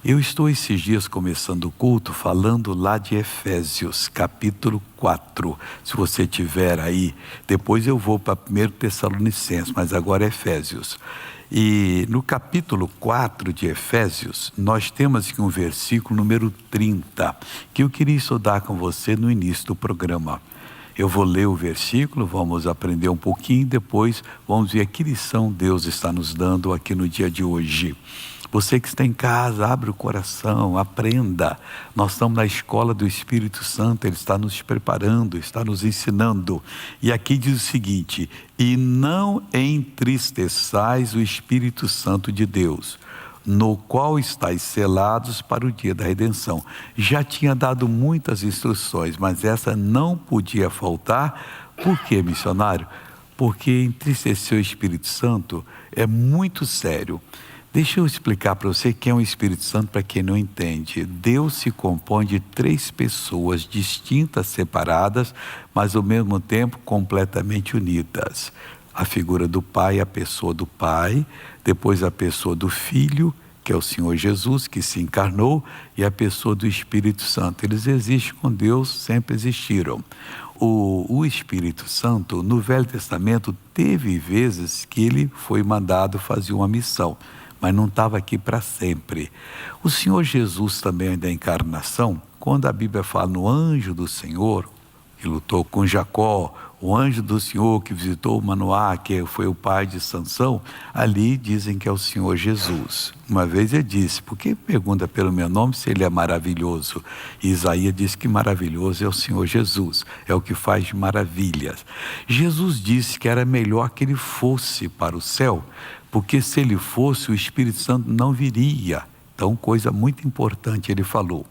Eu estou esses dias começando o culto falando lá de Efésios, capítulo 4. Se você tiver aí, depois eu vou para 1 Tessalonicenses, mas agora é Efésios. E no capítulo 4 de Efésios, nós temos aqui um versículo número 30, que eu queria estudar com você no início do programa. Eu vou ler o versículo, vamos aprender um pouquinho, depois vamos ver que lição Deus está nos dando aqui no dia de hoje. Você que está em casa, abre o coração, aprenda. Nós estamos na escola do Espírito Santo, Ele está nos preparando, está nos ensinando. E aqui diz o seguinte: e não entristeçais o Espírito Santo de Deus, no qual estáis selados para o dia da redenção. Já tinha dado muitas instruções, mas essa não podia faltar. Por quê, missionário? Porque entristecer o Espírito Santo é muito sério. Deixa eu explicar para você quem é o Espírito Santo, para quem não entende. Deus se compõe de 3 pessoas distintas, separadas, mas ao mesmo tempo completamente unidas. A figura do Pai, a pessoa do Pai, depois a pessoa do Filho, que é o Senhor Jesus, que se encarnou, e a pessoa do Espírito Santo. Eles existem com Deus, sempre existiram. O Espírito Santo, no Velho Testamento, teve vezes que ele foi mandado fazer uma missão, mas não estava aqui para sempre. O Senhor Jesus também, da encarnação, quando a Bíblia fala no anjo do Senhor, que lutou com Jacó, o anjo do Senhor que visitou Manoá, que foi o pai de Sansão, ali dizem que é o Senhor Jesus. Uma vez ele disse: por que pergunta pelo meu nome se ele é maravilhoso? E Isaías diz que maravilhoso é o Senhor Jesus, é o que faz maravilhas. Jesus disse que era melhor que ele fosse para o céu, porque se ele fosse, o Espírito Santo não viria. Então, coisa muito importante ele falou.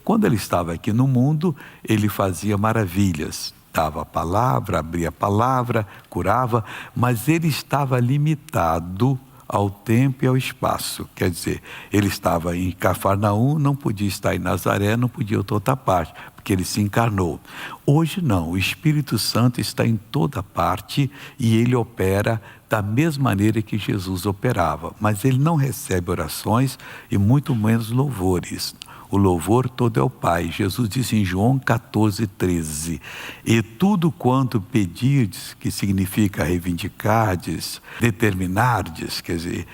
Quando ele estava aqui no mundo, ele fazia maravilhas. Dava a palavra, abria a palavra, curava, mas ele estava limitado ao tempo e ao espaço. Quer dizer, ele estava em Cafarnaum, não podia estar em Nazaré, não podia ir a outra parte, porque ele se encarnou. Hoje não, o Espírito Santo está em toda parte e ele opera da mesma maneira que Jesus operava, mas ele não recebe orações e muito menos louvores. O louvor todo é o Pai. Jesus disse em João 14:13, e tudo quanto pedirdes, que significa reivindicardes, determinardes, quer dizer,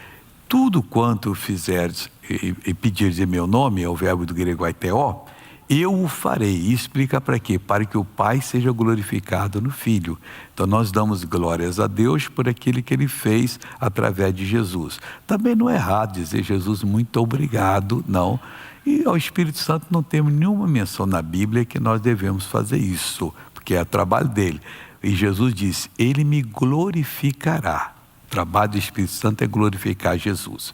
tudo quanto fizerdes e pedirdes em meu nome, é o verbo do grego aiteó, eu o farei. E explica para quê? Para que o Pai seja glorificado no Filho. Então nós damos glórias a Deus por aquilo que Ele fez através de Jesus. Também não é errado dizer Jesus muito obrigado, não. E ao Espírito Santo não temos nenhuma menção na Bíblia que nós devemos fazer isso, porque é o trabalho dele. E Jesus disse: Ele me glorificará. O trabalho do Espírito Santo é glorificar Jesus.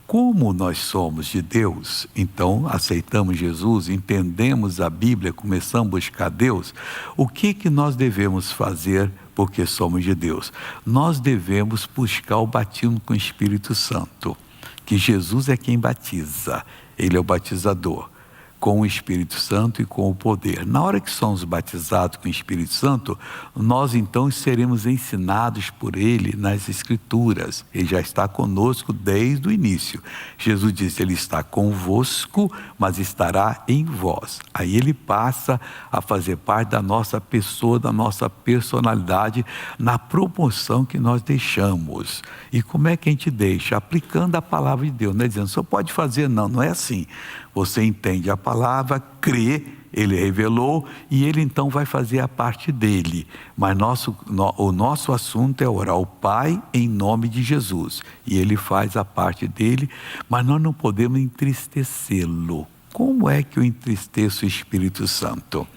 Como nós somos de Deus, então aceitamos Jesus, entendemos a Bíblia, começamos a buscar Deus, o que nós devemos fazer porque somos de Deus? Nós devemos buscar o batismo com o Espírito Santo, que Jesus é quem batiza, Ele é o batizador, com o Espírito Santo e com o poder. Na hora que somos batizados com o Espírito Santo, nós então seremos ensinados por Ele nas Escrituras. Ele já está conosco desde o início. Jesus disse: Ele está convosco, mas estará em vós. Aí Ele passa a fazer parte da nossa pessoa, da nossa personalidade, na proporção que nós deixamos. E como é que a gente deixa? Aplicando a palavra de Deus, não é dizendo, só pode fazer, não é assim. Você entende a palavra, crê, Ele revelou e Ele então vai fazer a parte dele. Mas o nosso assunto é orar ao Pai em nome de Jesus. E Ele faz a parte dele, mas nós não podemos entristecê-lo. Como é que eu entristeço o Espírito Santo?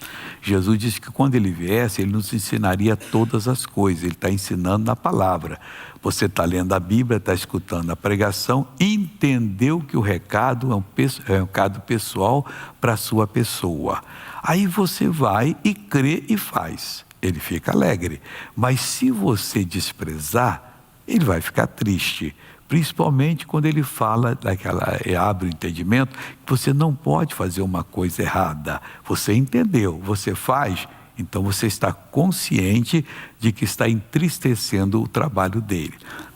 Jesus disse que quando Ele viesse, Ele nos ensinaria todas as coisas. Ele está ensinando na palavra. Você está lendo a Bíblia, está escutando a pregação, entendeu que o recado é um recado pessoal para a sua pessoa. Aí você vai e crê e faz. Ele fica alegre. Mas se você desprezar, ele vai ficar triste. Principalmente quando ele fala, abre o entendimento, que você não pode fazer uma coisa errada. Você entendeu, você faz, então você está consciente de que está entristecendo o trabalho dele.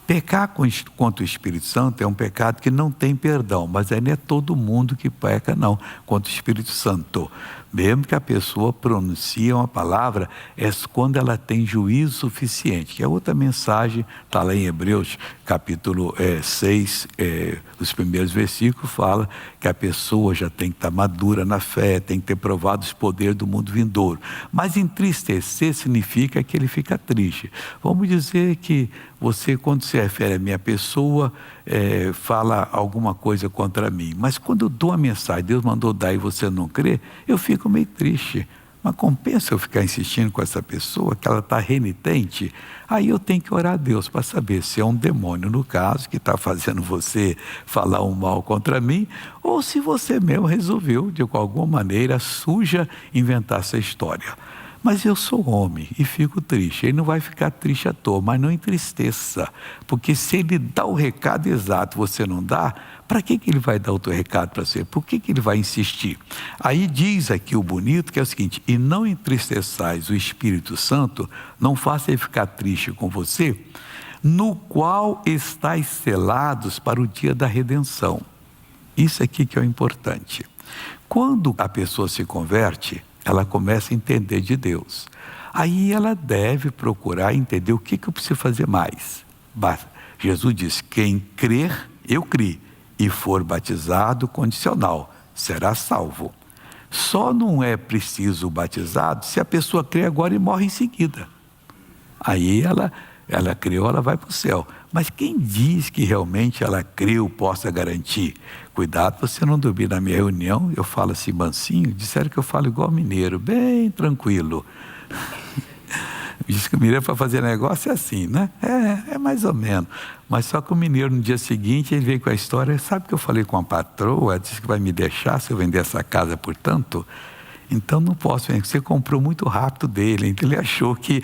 Pecar contra o Espírito Santo é um pecado que não tem perdão, mas aí não é todo mundo que peca não, contra o Espírito Santo. Mesmo que a pessoa pronuncie uma palavra, é quando ela tem juízo suficiente, que é outra mensagem, está lá em Hebreus, capítulo 6, os primeiros versículos, fala que a pessoa já tem que estar madura na fé, tem que ter provado os poderes do mundo vindouro. Mas entristecer significa que ele fica triste. Vamos dizer que você, quando se refere a minha pessoa, fala alguma coisa contra mim, mas quando eu dou a mensagem, Deus mandou dar e você não crê, eu fico meio triste. Mas compensa eu ficar insistindo com essa pessoa, que ela está renitente? Aí eu tenho que orar a Deus para saber se é um demônio, no caso, que está fazendo você falar um mal contra mim, ou se você mesmo resolveu, de alguma maneira suja, inventar essa história. Mas eu sou homem e fico triste. Ele não vai ficar triste à toa, mas não entristeça. Porque se ele dá o recado exato e você não dá, para que ele vai dar outro recado para você? Por que ele vai insistir? Aí diz aqui o bonito, que é o seguinte: e não entristeçais o Espírito Santo, não faça ele ficar triste com você, no qual estáis selados para o dia da redenção. Isso aqui que é o importante. Quando a pessoa se converte, ela começa a entender de Deus. Aí ela deve procurar entender o que eu preciso fazer mais. Jesus diz: quem crer, eu criei, e for batizado, condicional, será salvo. Só não é preciso o batizado se a pessoa crê agora e morre em seguida. Aí ela creu, ela vai para o céu. Mas quem diz que realmente ela creu, possa garantir? Cuidado para você não dormir na minha reunião. Eu falo assim mansinho, disseram que eu falo igual mineiro, bem tranquilo. Diz que o mineiro para fazer negócio é assim, né? É mais ou menos. Mas só que o mineiro no dia seguinte, ele veio com a história: sabe que eu falei com a patroa, disse que vai me deixar se eu vender essa casa por tanto? Então não posso, você comprou muito rápido dele, então ele achou que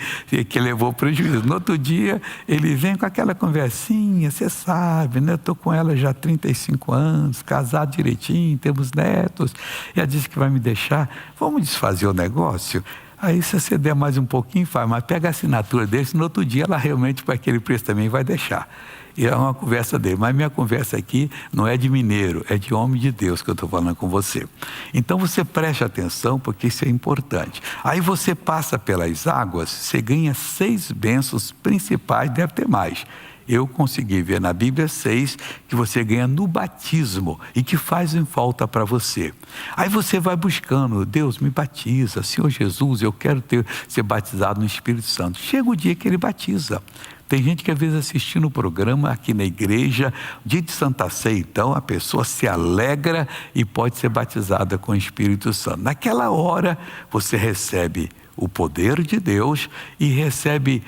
levou prejuízo. No outro dia, ele vem com aquela conversinha, você sabe, né? Eu estou com ela já há 35 anos, casado direitinho, temos netos, e ela disse que vai me deixar, vamos desfazer o negócio? Aí se você der mais um pouquinho, faz, mas pega a assinatura dele, no outro dia ela realmente, para aquele preço também, vai deixar. E é uma conversa dele, mas minha conversa aqui não é de mineiro, é de homem de Deus que eu estou falando com você. Então você preste atenção, porque isso é importante. Aí você passa pelas águas, você ganha 6 bênçãos principais, deve ter mais. Eu consegui ver na Bíblia 6 que você ganha no batismo e que fazem falta para você. Aí você vai buscando: Deus me batiza, Senhor Jesus, eu quero ser batizado no Espírito Santo. Chega o dia que ele batiza. Tem gente que às vezes assistindo o programa aqui na igreja, dia de Santa Ceia, então a pessoa se alegra e pode ser batizada com o Espírito Santo. Naquela hora você recebe o poder de Deus e recebe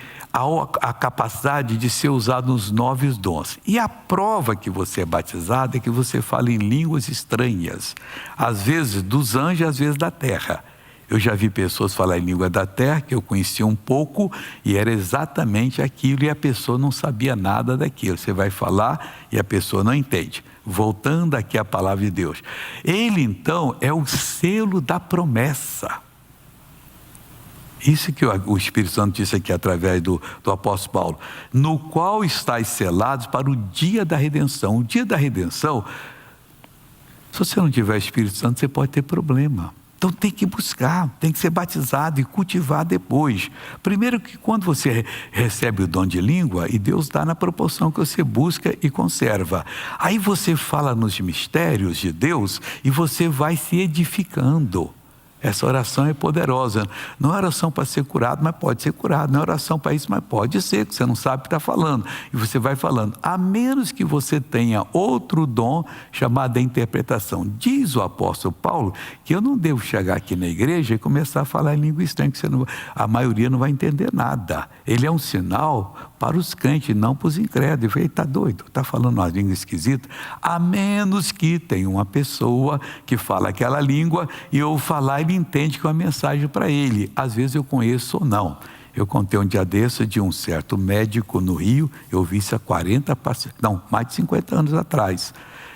a capacidade de ser usado nos 9 dons. E a prova que você é batizado é que você fala em línguas estranhas, às vezes dos anjos, às vezes da terra. Eu já vi pessoas falar em língua da terra, que eu conhecia um pouco, e era exatamente aquilo, e a pessoa não sabia nada daquilo. Você vai falar e a pessoa não entende. Voltando aqui à palavra de Deus. Ele, então, é o selo da promessa. Isso que o Espírito Santo disse aqui através do apóstolo Paulo. No qual estáis selados para o dia da redenção. O dia da redenção, se você não tiver Espírito Santo, você pode ter problema. Então tem que buscar, tem que ser batizado e cultivar depois. Primeiro que quando você recebe o dom de língua, e Deus dá na proporção que você busca e conserva. Aí você fala nos mistérios de Deus e você vai se edificando. Essa oração é poderosa. Não é oração para ser curado, mas pode ser curado. Não é oração para isso, mas pode ser, que você não sabe o que está falando. E você vai falando, a menos que você tenha outro dom chamado interpretação. Diz o apóstolo Paulo que eu não devo chegar aqui na igreja e começar a falar em língua estranha, que a maioria não vai entender nada. Ele é um sinal para os crentes, não para os incrédulos. Ele está doido, está falando uma língua esquisita. A menos que tenha uma pessoa que fala aquela língua e eu falar, ele entende que é uma mensagem para ele. Às vezes eu conheço ou não. Eu contei um dia desse de um certo médico no Rio, eu vi isso há mais de 50 anos atrás.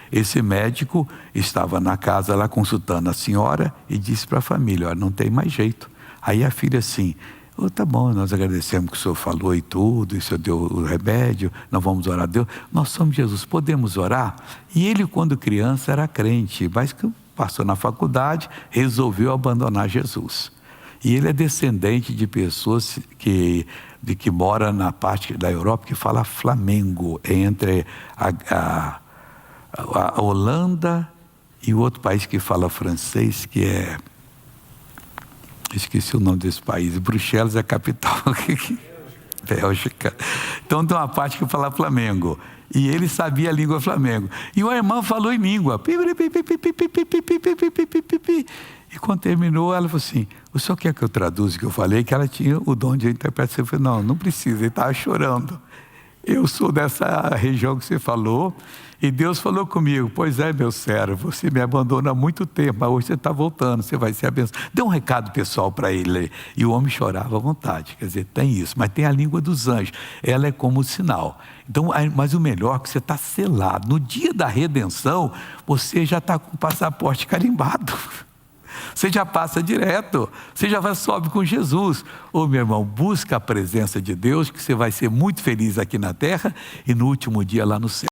Esse médico estava na casa lá consultando a senhora e disse para a família: olha, não tem mais jeito. Aí a filha assim: Oh, tá bom, nós agradecemos que o senhor falou e tudo, e o senhor deu o remédio, nós vamos orar a Deus. Nós somos Jesus, podemos orar? E ele, quando criança, era crente, mas que passou na faculdade, resolveu abandonar Jesus. E ele é descendente de pessoas que mora na parte da Europa que fala Flamengo, entre a Holanda e o outro país que fala francês, que é... Esqueci o nome desse país. Bruxelas é a capital. Bélgica. Então tem uma parte que fala Flamengo. E ele sabia a língua Flamengo. E uma irmã falou em língua. E quando terminou, ela falou assim: o senhor quer que eu traduza o que eu falei? Que ela tinha o dom de interpretar. Eu falei: não, não precisa. Ele estava chorando. Eu sou dessa região que você falou. E Deus falou comigo: pois é, meu servo, você me abandona há muito tempo, mas hoje você está voltando, você vai ser abençoado. Deu um recado pessoal para ele. E o homem chorava à vontade. Quer dizer, tem isso. Mas tem a língua dos anjos. Ela é como sinal. Então, mas o melhor é que você está selado. No dia da redenção, você já está com o passaporte carimbado. Você já passa direto, você já sobe com Jesus. Ô meu irmão, busca a presença de Deus, que você vai ser muito feliz aqui na terra e no último dia lá no céu.